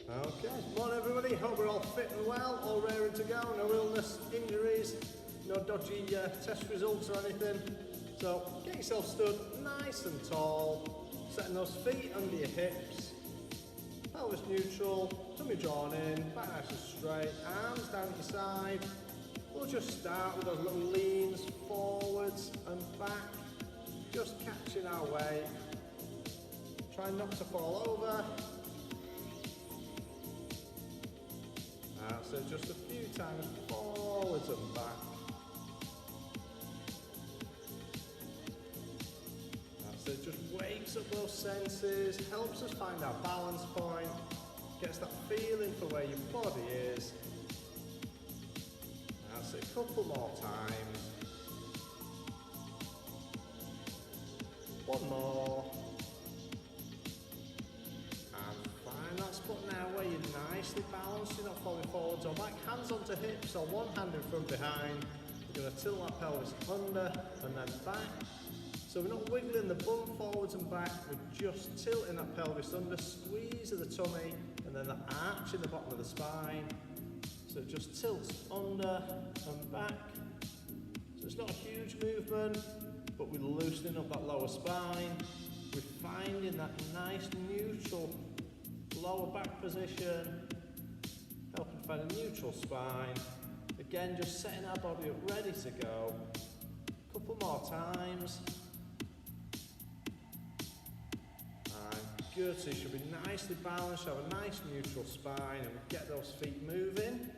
Okay, morning everybody, hope we're all fit and well, all raring to go, no illness, injuries, no dodgy test results or anything. So get yourself stood nice and tall, setting those feet under your hips, pelvis neutral, tummy drawn in, back nice and straight, arms down at your side. We'll just start with those little leans forwards and back, just catching our weight. Try not to fall over. So just a few times forwards and back. So it just wakes up those senses, helps us find our balance point, gets that feeling for where your body is. That's it, a couple more times. One more. That spot now where you're nicely balanced, you're not falling forwards or back, hands onto hips or one hand in front behind. You're going to tilt that pelvis under and then back. So we're not wiggling the bum forwards and back, we're just tilting that pelvis under, squeeze of the tummy and then the arch in the bottom of the spine. So it just tilts under and back. So it's not a huge movement, but we're loosening up that lower spine. We're finding that nice neutral lower back position, helping find a neutral spine. Again, just setting our body up ready to go. A couple more times. And good, so you should be nicely balanced, have a nice neutral spine and get those feet moving.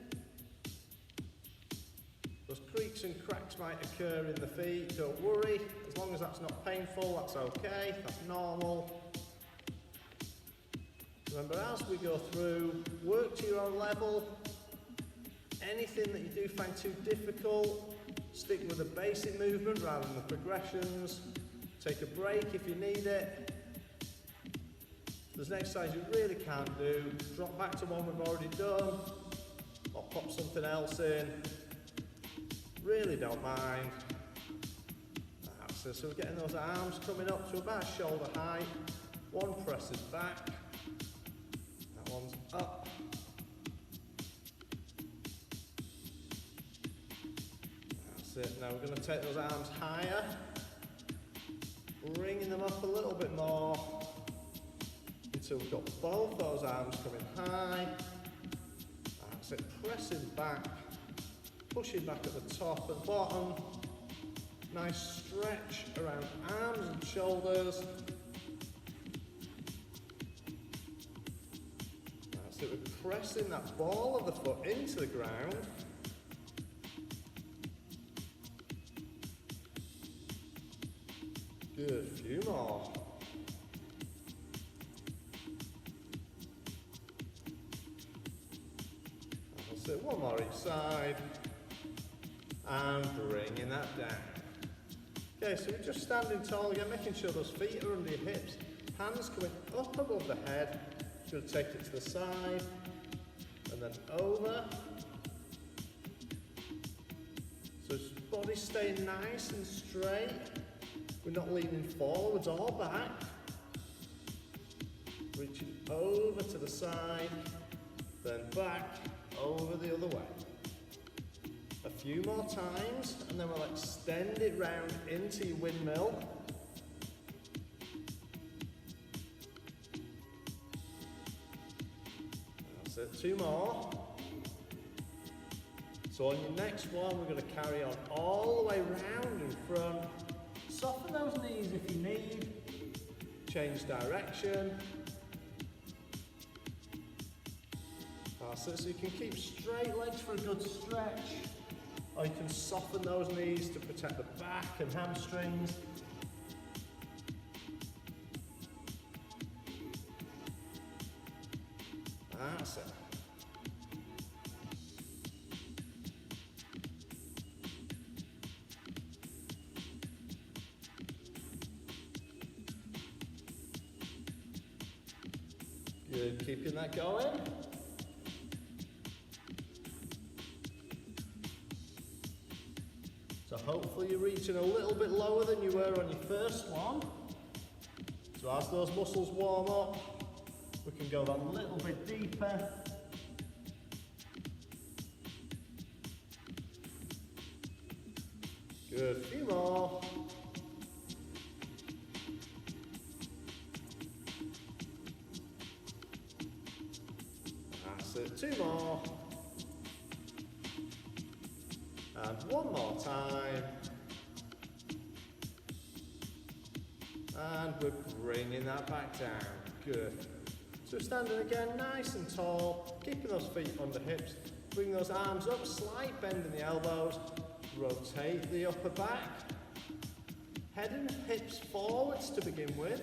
Those creaks and cracks might occur in the feet, don't worry. As long as that's not painful, that's okay, that's normal. Remember, as we go through, work to your own level. Anything that you do find too difficult, stick with the basic movement rather than the progressions. Take a break if you need it. If there's an exercise you really can't do, drop back to one we've already done, or pop something else in. Really don't mind. That's it. So we're getting those arms coming up to about shoulder height. One presses back. One's up. That's it. Now we're going to take those arms higher, bringing them up a little bit more until we've got both those arms coming high. That's it. Pressing back, pushing back at the top and bottom. Nice stretch around arms and shoulders. So we're pressing that ball of the foot into the ground. Good, a few more. That's it, one more each side. And bringing that down. Okay, so we're just standing tall again, making sure those feet are under your hips. Hands coming up above the head. Going to take it to the side and then over. So body staying nice and straight. We're not leaning forwards or back. Reaching over to the side, then back over the other way. A few more times and then we'll extend it round into your windmill. So two more. So on your next one, we're going to carry on all the way round in front. Soften those knees if you need. Change direction. That's it, so you can keep straight legs for a good stretch. Or you can soften those knees to protect the back and hamstrings. That's it. Good, keeping that going. So hopefully you're reaching a little bit lower than you were on your first one. So as those muscles warm up, We can go that little bit deeper. Good, a few more. That's it, 2 more. And 1 more time. And we're bringing that back down. Good. So standing again, nice and tall, keeping those feet under hips. Bring those arms up, slight bend in the elbows. Rotate the upper back. Head and hips forwards to begin with.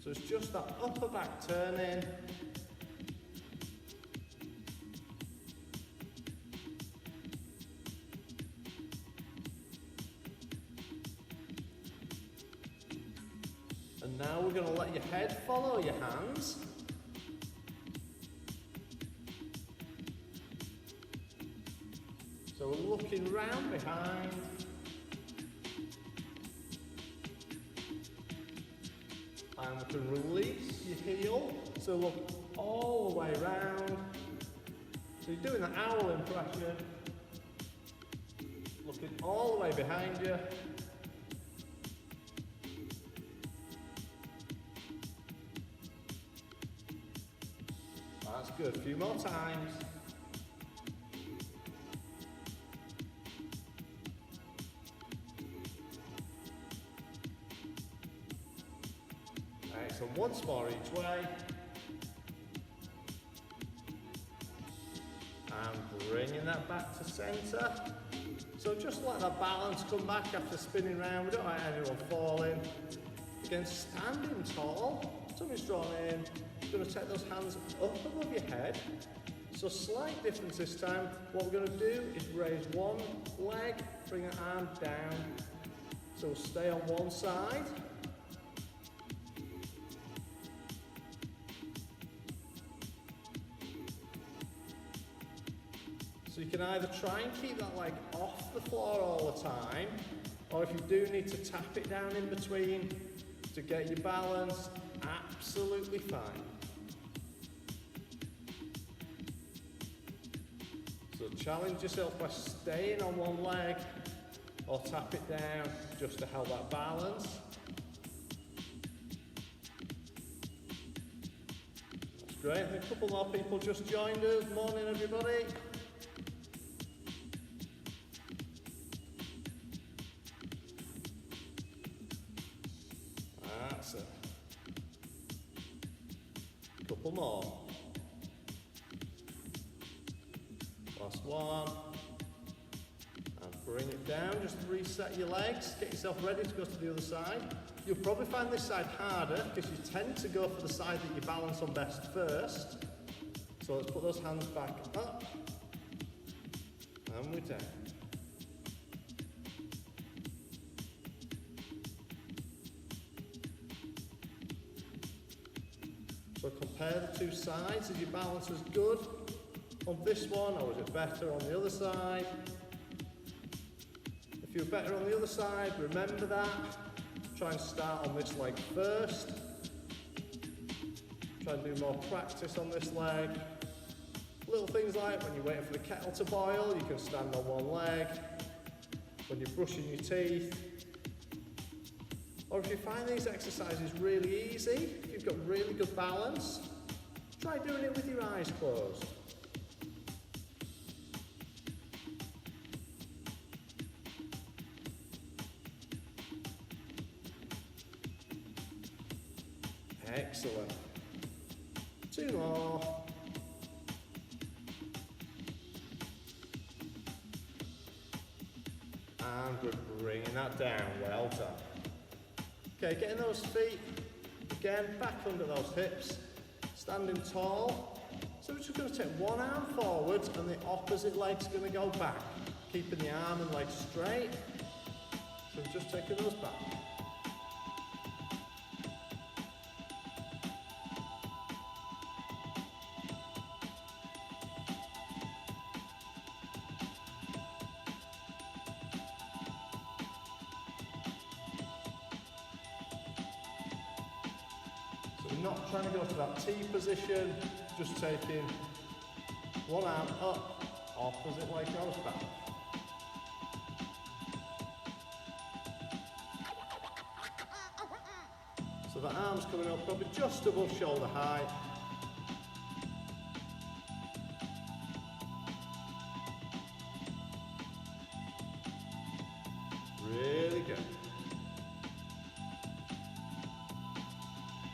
So it's just that upper back turning. And now we're going to let your head follow your hands. So we're looking round behind. And we can release your heel. So look all the way round. So you're doing the owl impression. Looking all the way behind you. That's good. A few more times. So once more each way. And bringing that back to centre. So just let that balance come back after spinning round. We don't want anyone falling. Again, standing tall. Tummy's drawn in. You're going to take those hands up above your head. So slight difference this time. What we're going to do is raise one leg, bring the arm down. So we'll stay on one side. So you can either try and keep that leg off the floor all the time, or if you do need to tap it down in between to get your balance, absolutely fine. So challenge yourself by staying on one leg, or tap it down just to help that balance. That's great. A couple more people just joined us. Morning, everybody. That's it. Couple more. Last one. And bring it down. Just reset your legs. Get yourself ready to go to the other side. You'll probably find this side harder because you tend to go for the side that you balance on best first. So let's put those hands back up. And we're down. So compare the two sides. Is your balance as good on this one, or is it better on the other side? If you're better on the other side, remember that. Try and start on this leg first. Try and do more practice on this leg. Little things like when you're waiting for the kettle to boil, you can stand on one leg. When you're brushing your teeth. Or if you find these exercises really easy, if you've got really good balance, try doing it with your eyes closed. Excellent. 2 more. And we're bringing that down. Well done. Okay, getting those feet, again, back under those hips, standing tall. So we're just going to take one arm forwards and the opposite leg's going to go back, keeping the arm and leg straight. So we're just taking those back. not trying to go to that T position, just taking one arm up, opposite leg goes back. So the arm's coming up probably just above shoulder height. Really good.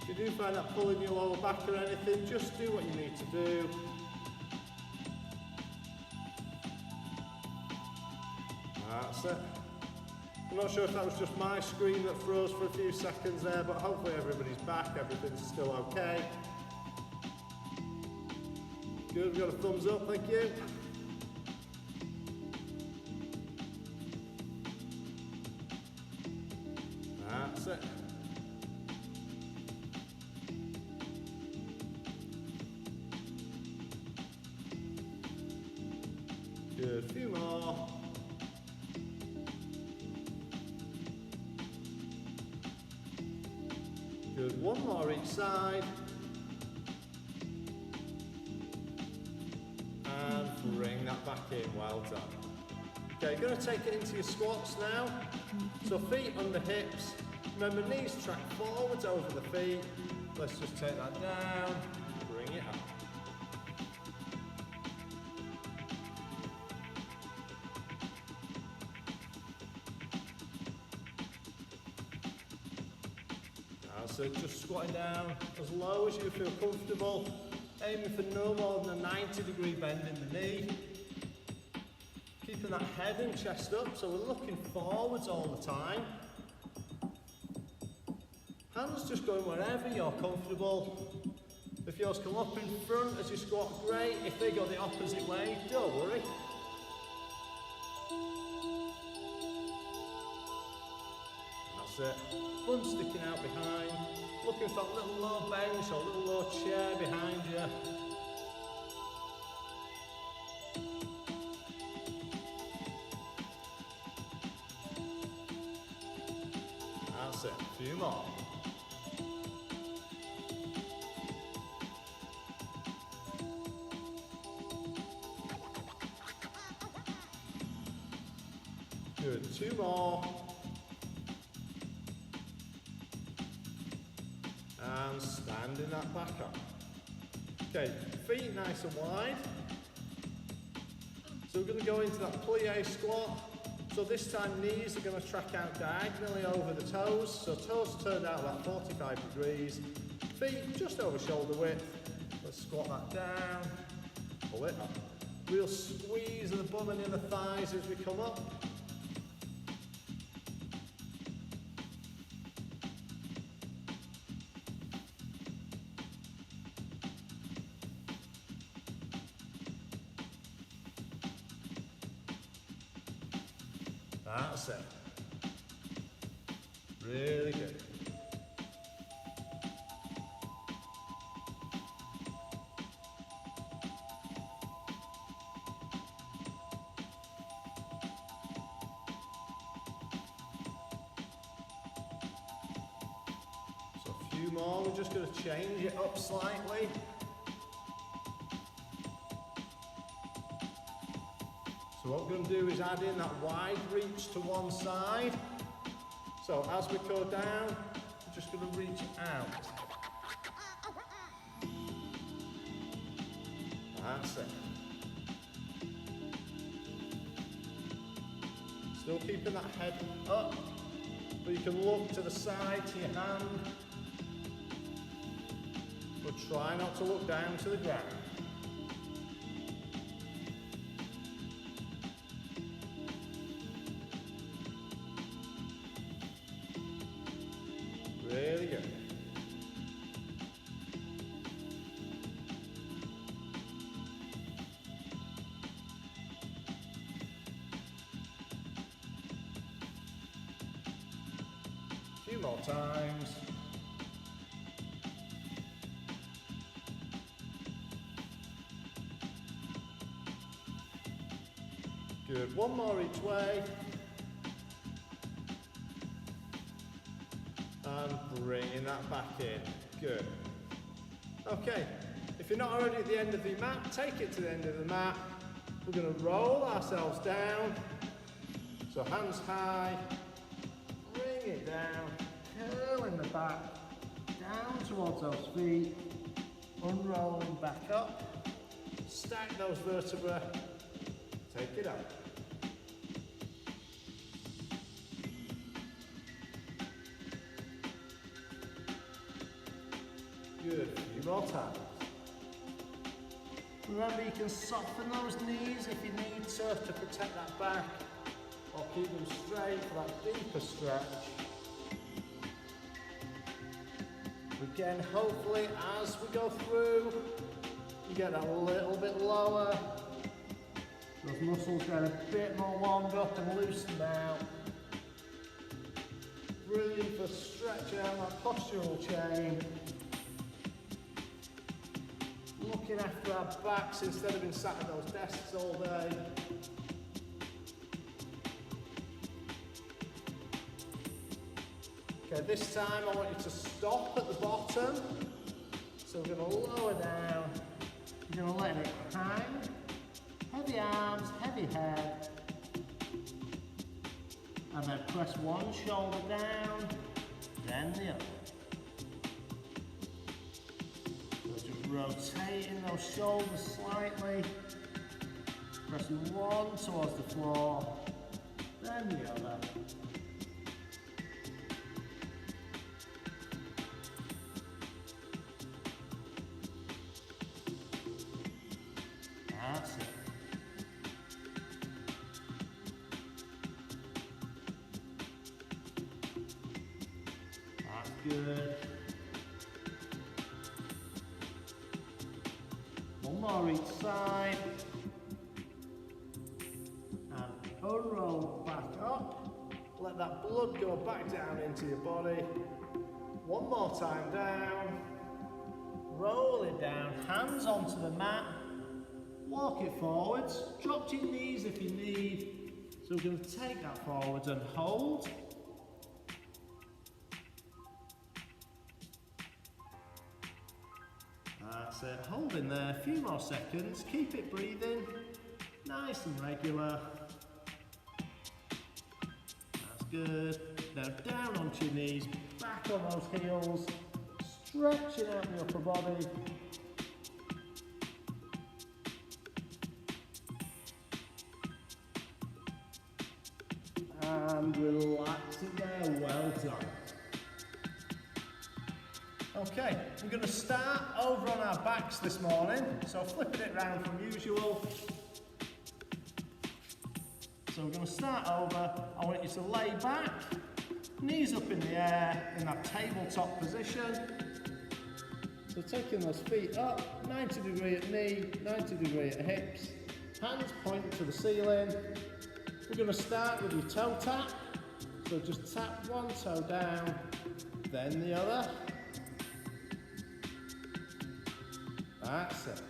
If you do find that pulling your lower back or anything, just do what you need to do. That's it. I'm not sure if that was just my screen that froze for a few seconds there, but hopefully everybody's back, everything's still okay. Good, we've got a thumbs up, thank you. That's it. Good, a few more. Good, one more each side. And bring that back in, well done. Okay, you're going to take it into your squats now. So feet under hips. Remember, knees track forwards over the feet. Let's just take that down, bring it up. So just squatting down as low as you feel comfortable, aiming for no more than a 90-degree bend in the knee. Keeping that head and chest up, so we're looking forwards all the time. Hands just going wherever you're comfortable. If yours come up in front as you squat, great. If they go the opposite way, don't worry. That's it. Bun sticking out behind. Looking for that little low bench or little low chair behind you. That's it. A few more. Good. Two more. And standing that back up. Okay, feet nice and wide. So we're going to go into that plie squat. So this time knees are going to track out diagonally over the toes. So toes turned out about 45 degrees. Feet just over shoulder width. Let's squat that down. Pull it up. Real squeeze of the bum and inner thighs as we come up. That's it. Really good. So a few more, we're just going to change it up slightly. So what we're going to do is add in that wide reach to one side. So as we go down, we're just going to reach out. That's it. Still keeping that head up, but you can look to the side, to your hand. But try not to look down to the ground. Really good. A few more times. Good. One more each way. And bringing that back in. Good. Okay, if you're not already at the end of the mat, take it to the end of the mat. We're going to roll ourselves down. So hands high, bring it down, curling the back, down towards those feet, unrolling back up, stack those vertebrae, take it up. Good, a few more times. Remember, you can soften those knees if you need to protect that back, or keep them straight for that deeper stretch. Again, hopefully as we go through, you get a little bit lower. Those muscles get a bit more warmed up and loosened out. Breathe for stretching out that postural chain. Looking after our backs instead of being sat at those desks all day. Okay, this time I want you to stop at the bottom. So we're going to lower down. You're going to let it hang. Heavy arms, heavy head. And then press one shoulder down, then the other. So just rotating those shoulders slightly. Pressing one towards the floor, then the other. That's it. That's good. One more each side. And unroll back up. Let that blood go back down into your body. One more time down. Roll it down. Hands onto the mat. Walk it forwards, drop to your knees if you need. So we're going to take that forwards and hold. That's it, hold in there, a few more seconds, keep it breathing, nice and regular. That's good. Now down onto your knees, back on those heels, stretching out the upper body. And relax it there, well done. Okay, we're going to start over on our backs this morning, so flipping it round from usual. So we're going to start over. I want you to lay back, knees up in the air in that tabletop position. So taking those feet up, 90 degree at knee, 90 degree at hips, hands pointing to the ceiling. We're going to start with your toe tap, so just tap one toe down, then the other. That's it.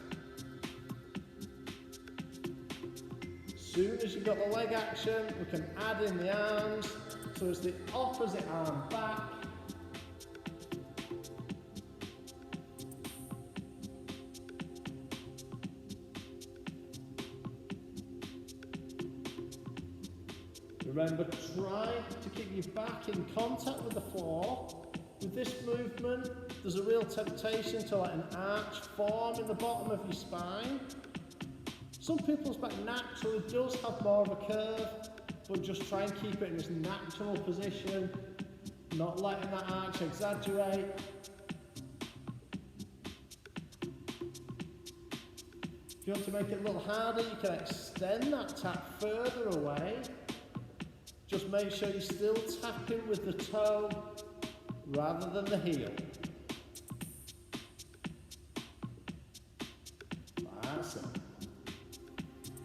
As soon as you've got the leg action, we can add in the arms, so it's the opposite arm back. Remember, try to keep your back in contact with the floor. With this movement, there's a real temptation to let an arch form in the bottom of your spine. Some people's back naturally does have more of a curve, but just try and keep it in its natural position, not letting that arch exaggerate. If you want to make it a little harder, you can extend that tap further away. Just make sure you're still tapping with the toe rather than the heel. That's it.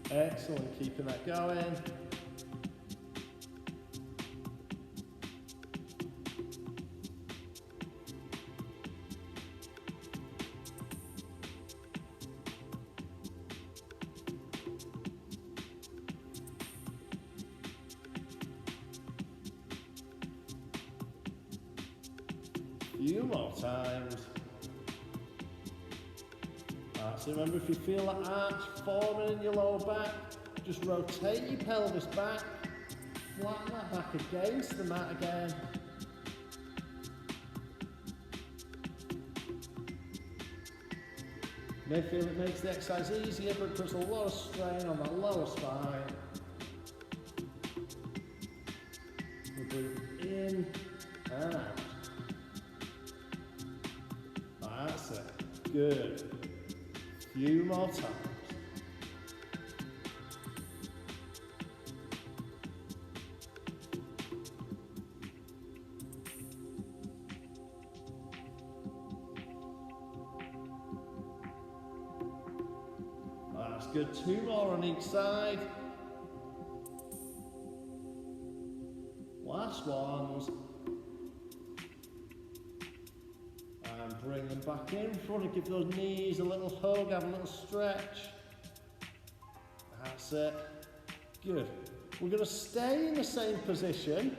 Excellent, keeping that going. Few more times. So remember, if you feel that arch forming in your lower back, just rotate your pelvis back, flatten that back against the mat again. You may feel it makes the exercise easier, but it puts a lot of strain on that lower spine. We breathe in and out. That's it. Good. Few more times. That's good. 2 more on each side. Last ones. And bring them back in front. Give those knees a little hug, have a little stretch. That's it. Good. We're going to stay in the same position.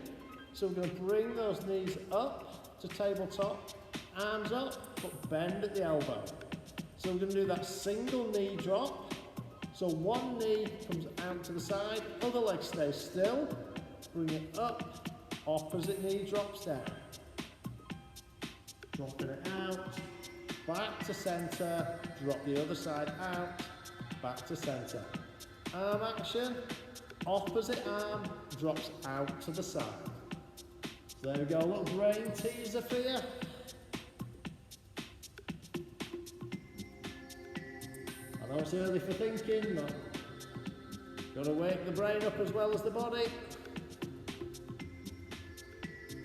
So we're going to bring those knees up to tabletop, arms up, but bend at the elbow. So we're going to do that single knee drop. So one knee comes out to the side, other leg stays still. Bring it up, opposite knee drops down. Dropping it out, back to centre, drop the other side out, back to centre. Arm action, opposite arm drops out to the side. So there we go, a little brain teaser for you. I know it's early for thinking, but got to wake the brain up as well as the body.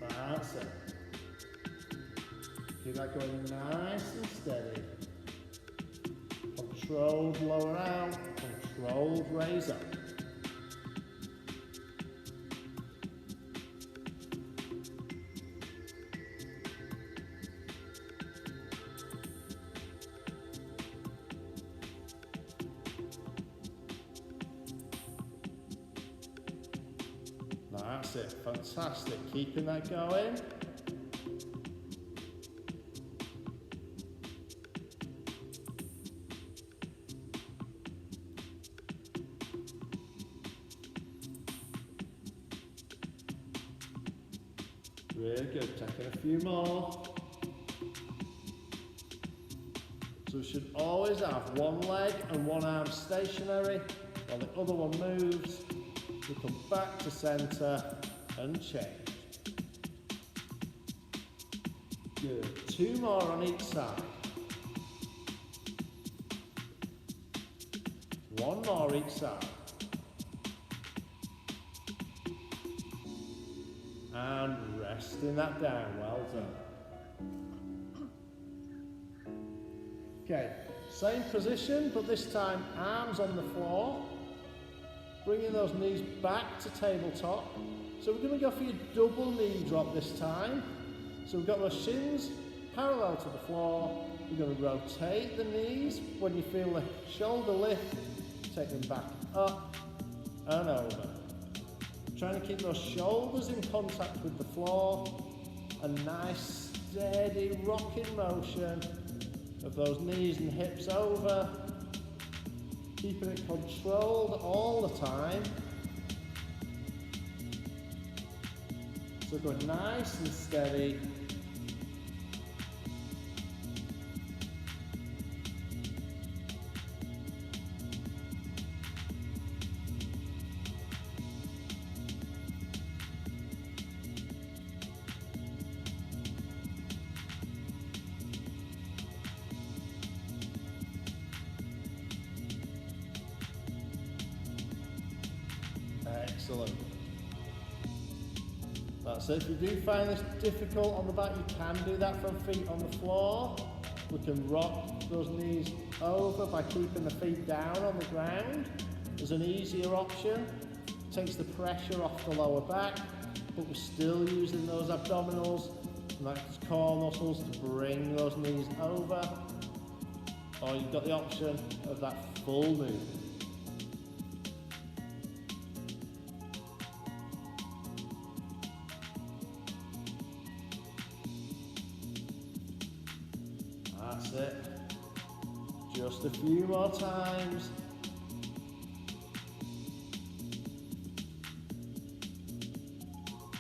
That's it. Keep that going nice and steady. Controlled lower out, controlled raise up. That's it, fantastic. Keeping that going. Really good, taking a few more. So we should always have one leg and one arm stationary while the other one moves. We come back to centre and change. Good, 2 more on each side. 1 more each side. And resting that down, well done. Okay, same position, but this time arms on the floor. Bringing those knees back to tabletop. So we're going to go for your double knee drop this time. So we've got those shins parallel to the floor. We're going to rotate the knees. When you feel the shoulder lift, take them back up and over. Trying to keep those shoulders in contact with the floor. A nice, steady rocking motion of those knees and hips over. Keeping it controlled all the time. So go nice and steady. Excellent. That's it. If you do find this difficult on the back, you can do that from feet on the floor. We can rock those knees over by keeping the feet down on the ground. There's an easier option. Takes the pressure off the lower back, but we're still using those abdominals and those core muscles to bring those knees over. Or you've got the option of that full movement. That's it. Just a few more times.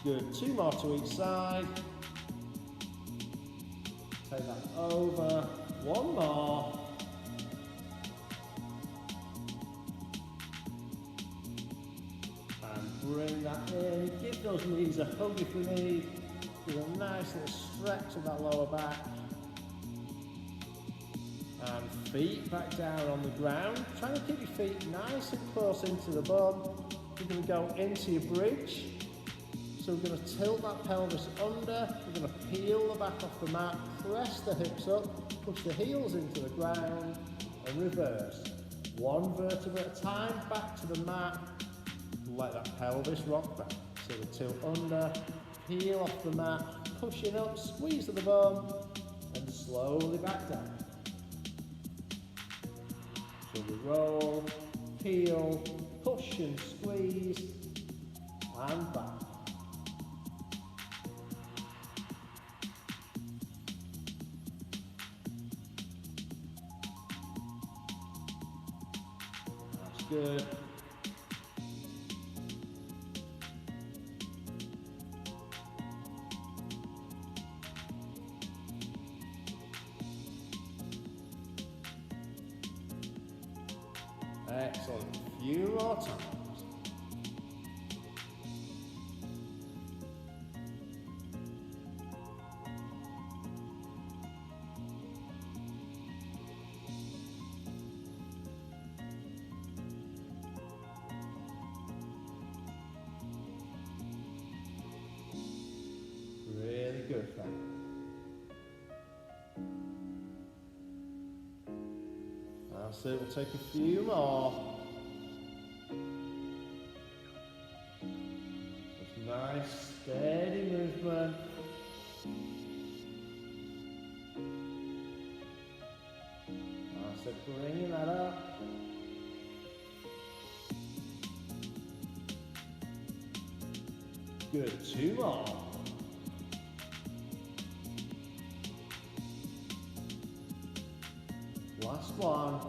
Good, 2 more to each side. Take that over, 1 more. And bring that in. Give those knees a hug if we need. Give a nice little stretch of that lower back. And feet back down on the ground. Try to keep your feet nice and close into the bum. You're going to go into your bridge. So we're going to tilt that pelvis under. We're going to peel the back off the mat. Press the hips up. Push the heels into the ground. And reverse. 1 vertebra at a time. Back to the mat. Let that pelvis rock back. So we tilt under. Peel off the mat. Pushing up. Squeeze to the bum. And slowly back down. So we roll, peel, push and squeeze, and back. That's good. Excellent. A few more times. Really good, Frank. That's it, we'll take a few more. Just nice, steady movement. That's it, bringing that up. Good, 2 more. Last one.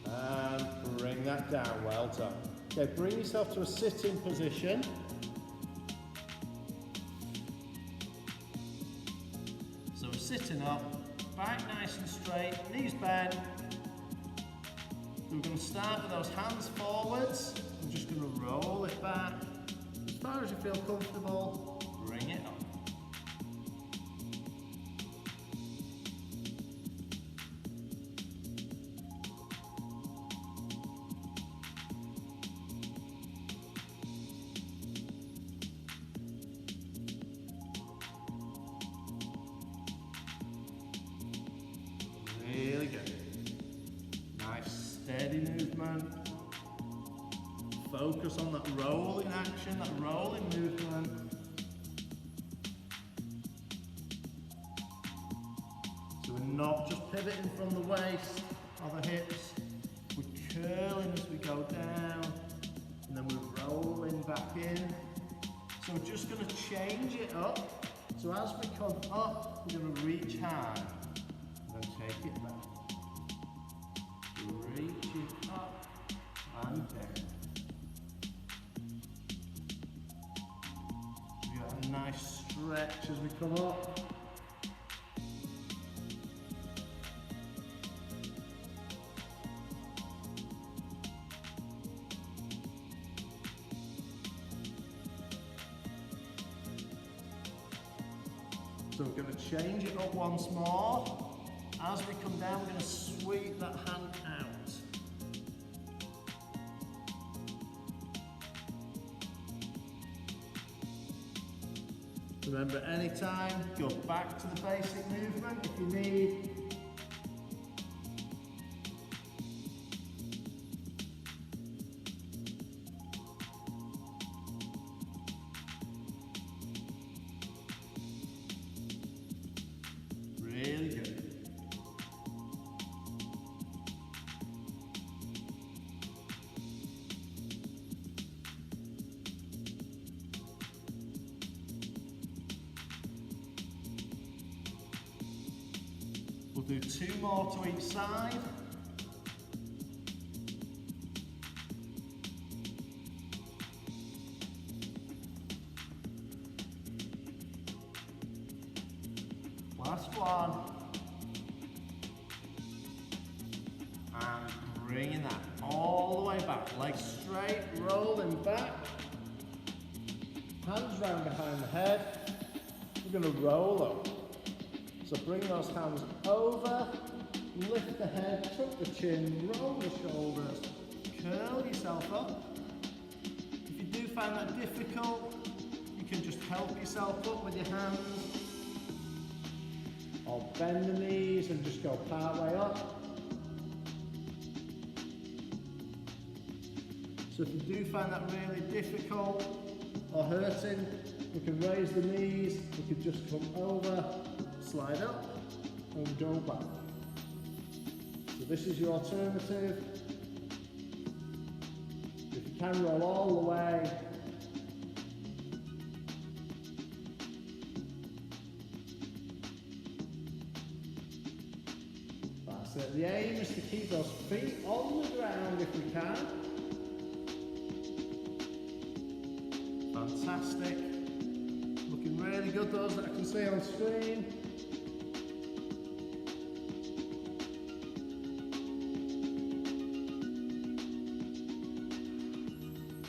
And bring that down, well done. Okay, bring yourself to a sitting position. So we're sitting up, back nice and straight, knees bent. We're going to start with those hands forwards. We're just going to roll it back. As far as you feel comfortable, bring it up. Really good. Nice steady movement. Focus on that rolling action, that rolling movement. So we're not just pivoting from the waist or the hips, we're curling as we go down, and then we're rolling back in. So we're just going to change it up. So as we come up, we're going to reach high, and then take it back. Reach it up and down. We got a nice stretch as we come up. So we're going to change it up once more. As we come down, we're going to sweep that hand out. Remember, anytime, go back to the basic movement if you need. Really good. We'll do 2 more to each side. Last one. And bringing that all the way back. Legs straight, rolling back. Hands round behind the head. We're going to roll up. So bring those hands over, lift the head, tuck the chin, roll the shoulders, curl yourself up. If you do find that difficult, you can just help yourself up with your hands. Or bend the knees and just go part way up. So if you do find that really difficult or hurting, we can raise the knees, we can just come over, slide up and go back. So this is your alternative. If you can, roll all the way. That's it. The aim is to keep those feet on the ground if we can. Fantastic. Looking really good, those that I can see on screen.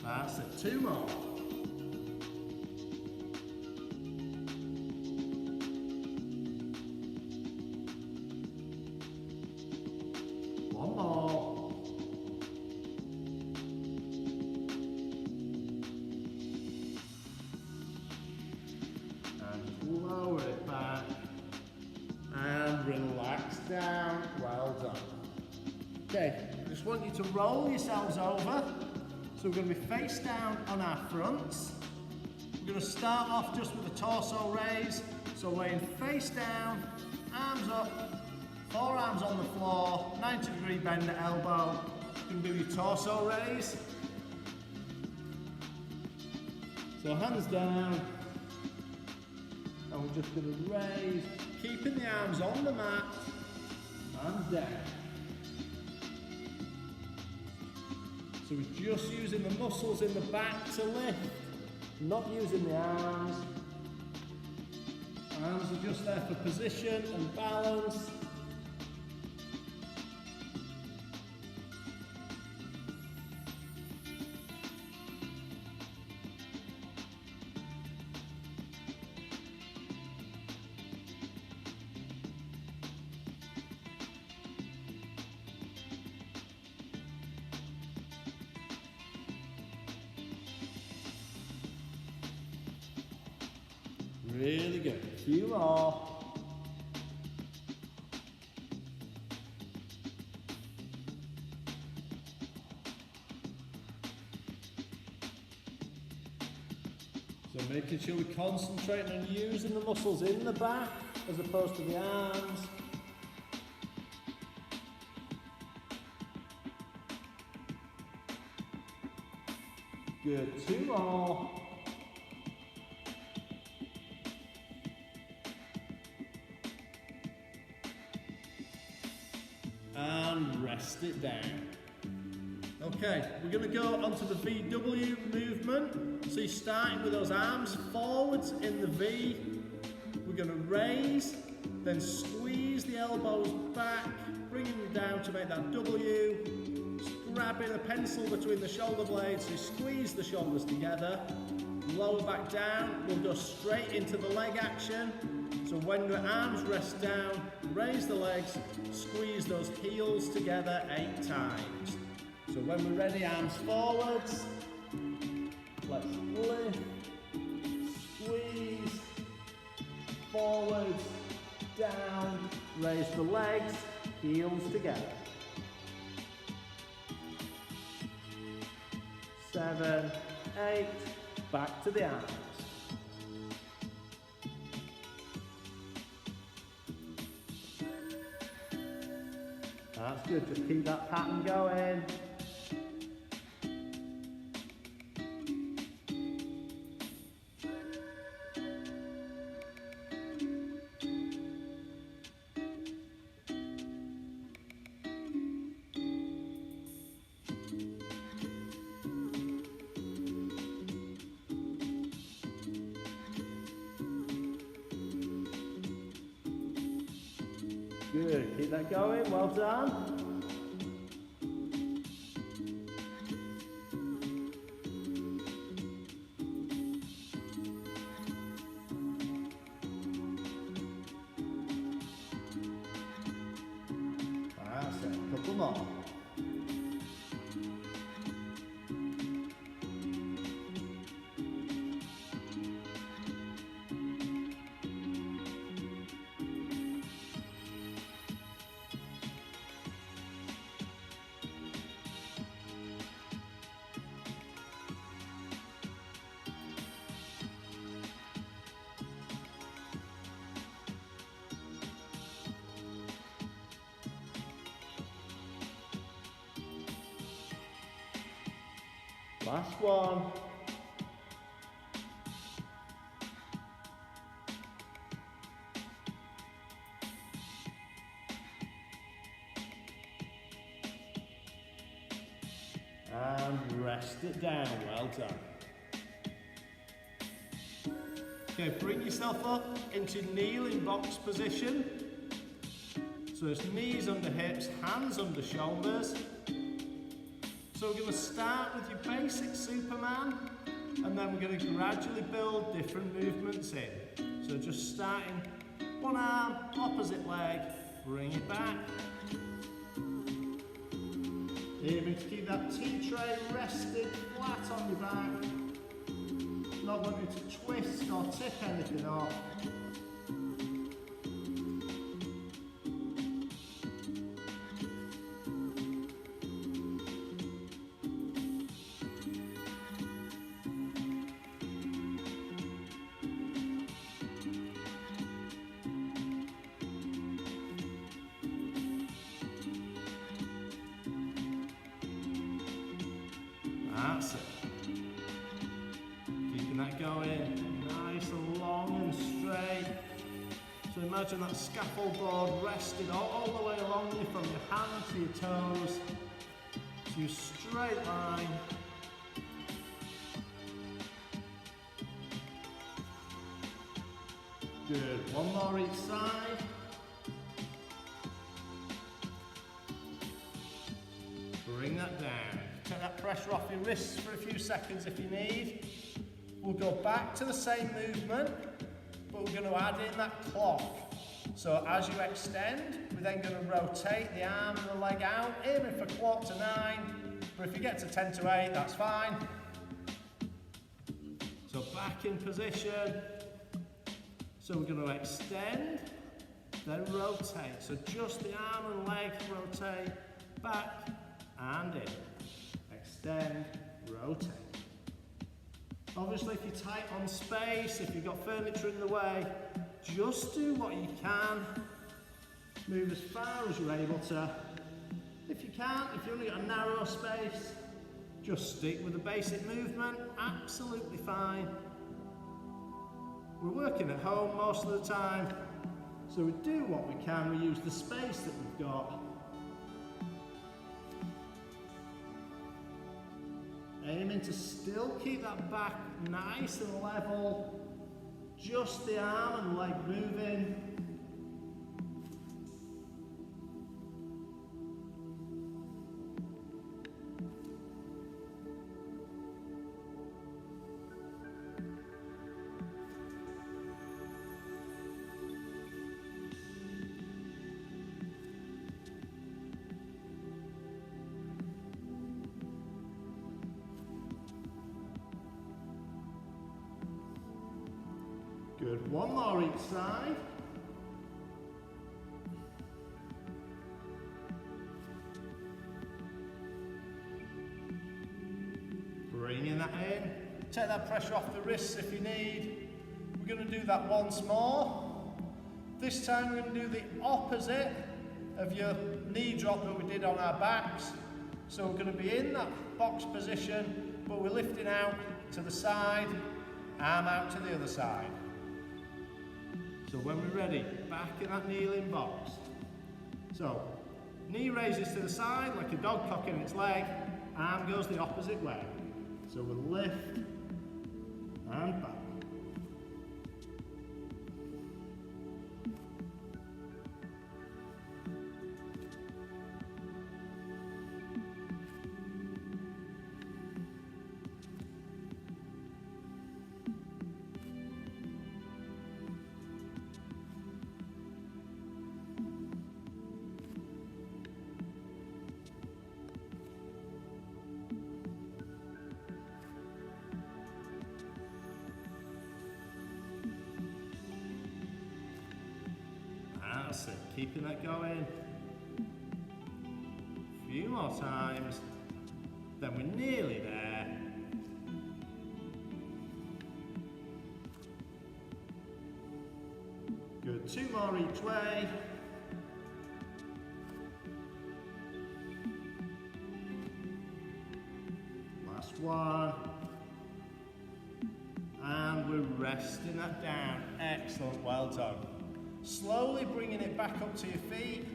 That's it, 2 more. One more. And lower it back. And relax down. Well done. Okay, I just want you to roll yourselves over. So we're going to be face down on our fronts. We're going to start off just with a torso raise. So laying face down, arms up, forearms on the floor, 90-degree bend at elbow. You can do your torso raise. So hands down. And we're just going to raise, keeping the arms on the mat and down. So we're just using the muscles in the back to lift, not using the arms. Arms are just there for position and balance. Really good. A few more. So making sure we're concentrating on using the muscles in the back as opposed to the arms. Good. 2 more. And rest it down. Okay, we're going to go onto the VW movement. So you're starting with those arms forwards in the V. We're going to raise, then squeeze the elbows back, bringing them down to make that W. Grabbing a pencil between the shoulder blades, so you squeeze the shoulders together. Lower back down, we'll go straight into the leg action. So when the arms rest down, raise the legs, squeeze those heels together 8 times. So when we're ready, arms forwards. Let's lift, squeeze, forwards, down, raise the legs, heels together. 7, 8, back to the arms. That's good, just keep that pattern going. Good, keep that going, well done. That's it, a couple more. Last one. And rest it down, well done. Okay, bring yourself up into kneeling box position. So it's knees under hips, hands under shoulders. So we're going to start with your basic Superman, and then we're going to gradually build different movements in. So just starting one arm, opposite leg, bring it back. Aiming to keep that tea tray rested flat on your back. Not wanting to twist or tip anything off. That's it. Keeping that going, nice and long and straight. So imagine that scaffold board rested all the way along you from your hand to your toes to your straight line. Good, one more each side. Bring that down. Take that pressure off your wrists for a few seconds if you need. We'll go back to the same movement, but we're going to add in that clock. So as you extend, we're then going to rotate the arm and the leg out, aiming for clock to 9, but if you get to 10 to 8, that's fine. So back in position. So we're going to extend, then rotate. So just the arm and leg rotate, back and in. Extend, rotate. Obviously if you're tight on space, if you've got furniture in the way, just do what you can. Move as far as you're able to. If you can't, if you've only got a narrow space, just stick with the basic movement, absolutely fine. We're working at home most of the time, so we do what we can, we use the space that we've got. Aiming to still keep that back nice and level, just the arm and leg moving. Good, one more each side. Bringing that in. Take that pressure off the wrists if you need. We're going to do that once more. This time we're going to do the opposite of your knee drop that we did on our backs. So we're going to be in that box position, but we're lifting out to the side, arm out to the other side. So when we're ready, back in that kneeling box. So, knee raises to the side like a dog cocking its leg, arm goes the opposite way. So we'll lift and back. That's it, keeping that going. A few more times, then we're nearly there. Good, 2 more each way. Last one. And we're resting that down. Excellent, well done. Slowly bringing it back up to your feet.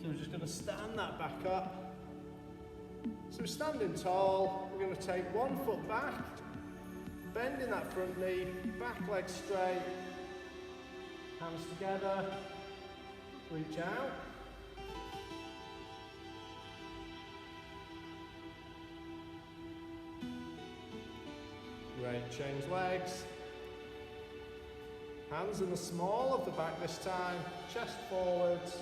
So we're just going to stand that back up. So we're standing tall. We're going to take one foot back, bending that front knee, back leg straight, hands together, reach out. Great, change legs. Hands in the small of the back this time, chest forwards.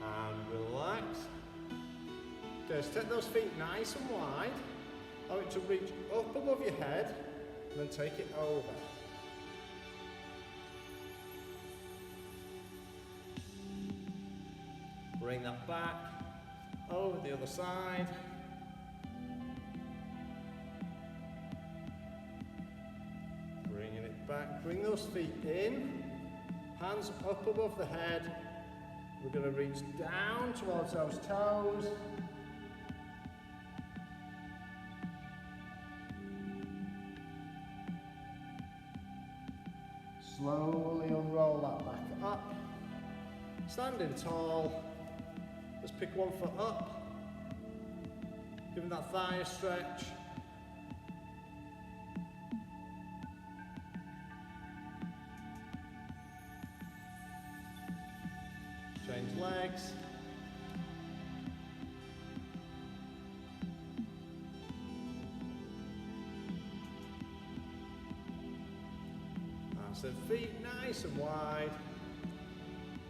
And relax. Okay, so take those feet nice and wide. I want you to reach up above your head and then take it over. Bring that back, over the other side. Bringing it back, bring those feet in, hands up above the head. We're going to reach down towards those toes. Slowly unroll that back up. Standing tall. Let's pick one foot up, giving that thigh a stretch. Change legs. That's it, feet nice and wide.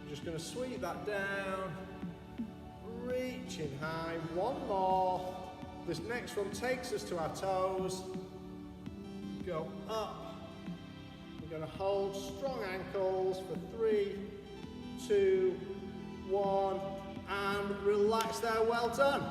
I'm just going to sweep that down. Reaching high, one more. This next one takes us to our toes. Go up. We're going to hold strong ankles for 3, 2, 1, and relax there, well done.